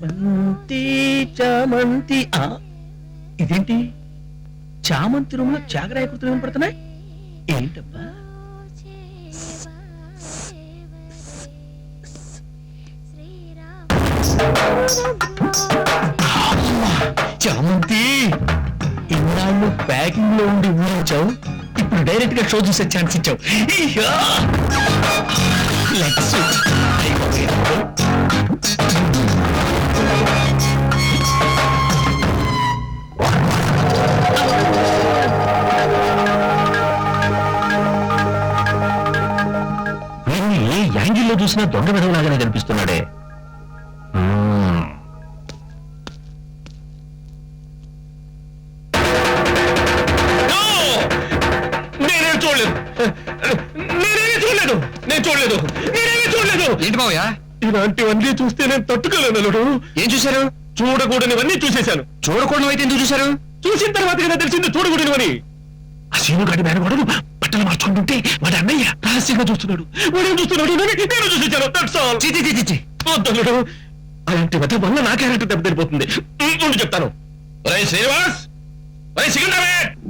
బంతి చామంతి ఇదేంటి చామంతి రూమ్ లో చాగరాయ కృతులు వినపడుతున్నాయి ఏంటబ్బా చామంతి ఇన్నాళ్ళు ప్యాకింగ్ లో ఉండి ఊరించావు ఇప్పుడు డైరెక్ట్ గా షో చూసే ఛాన్స్ ఇచ్చావు ఏ యాంగిల్లో చూసినా దొంగ విధంలాగానే కనిపిస్తున్నాడే ఏంటి మావయ్య ఇలాంటివన్నీ చూస్తే నేను తట్టుకోలేను. ఏం చూశారు? చూడకూడనివన్నీ చూసేశాను. చూడకూడదు అయితే ఎందుకు చూశారు? చూసిన తర్వాత కదా తెలిసింది చూడకూడనివని. ఆ సీనుగాడి మేనగోడలు బట్టలు మార్చుకుంటుంటే వాడి అన్నయ్య రహస్యంగా చూస్తున్నాడు. వాడేం చూస్తున్నాడు నేను చూసేశాను. వద్దలుడు అలాంటి వద్ద వల్ల నా క్యారెక్టర్ దెబ్బతిరిపోతుంది. చెప్తాను. శ్రీనివాస్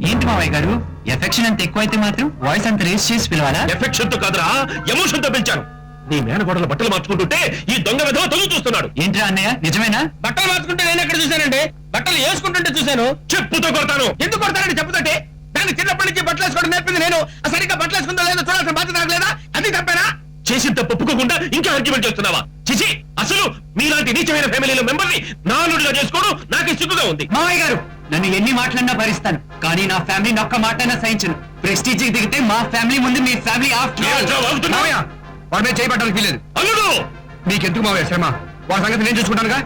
ఏంటి మావయ్య గారు ఎఫెక్షన్ అంత ఎక్కువైతే మాత్రం వాయిస్ అంత రేస్ చేసి పిలవాలా? ఎఫెక్షన్ తో కాదురా ఎమోషన్ తో పిలిచాను. నీ మేనగోడల బట్టలు మార్చుకుంటుంటే ఈ దొంగ విధవ తొలుగు చూస్తున్నాడు. ఏంట్రా అన్నయ్య నిజమేనా? బట్టలు మార్చుకుంటే నేను ఎక్కడ చూశానండి? బట్టలు వేసుకుంటుంటే చూశాను. చెప్పుతో కొడతాను. ఎందుకు కొడతానండి చెప్పుతుంటే? దాన్ని చిన్నప్పటి నుంచి బట్టలు వేసుకోవడం నేర్పింది నేను. సరిగ్గా బట్టలు వేసుకుందో లేదో చూడాల్సిన బాధ్యత నాకు లేదా? అది తప్పేనా? చేసిన తప్పు ఒప్పుకోకుండా ఇంకా ఆర్గ్యుమెంట్ చేస్తున్నావా? చిచి అసలు మీలాంటి నీచమైన ఫ్యామిలీలో మెంబర్ ని నాలుడుగా చేసుకోవడం నాకు సిగ్గుగా ఉంది. మావయ్య గారు నన్ను ఎన్ని మాటలన్నా భరిస్తాను కానీ నా ఫ్యామిలీని ఒక్క మాటైనా సహించను. ప్రెస్టీజ్ దిగితే మా ఫ్యామిలీ ముందు మీ ఫ్యామిలీ వాడి మీద చేయబడ్డానికి వీలేదు. అల్లుడు మీకెందుకు మావయ్య శ్రమ? వాడి సంగతి నేను చూసుకుంటానుగా.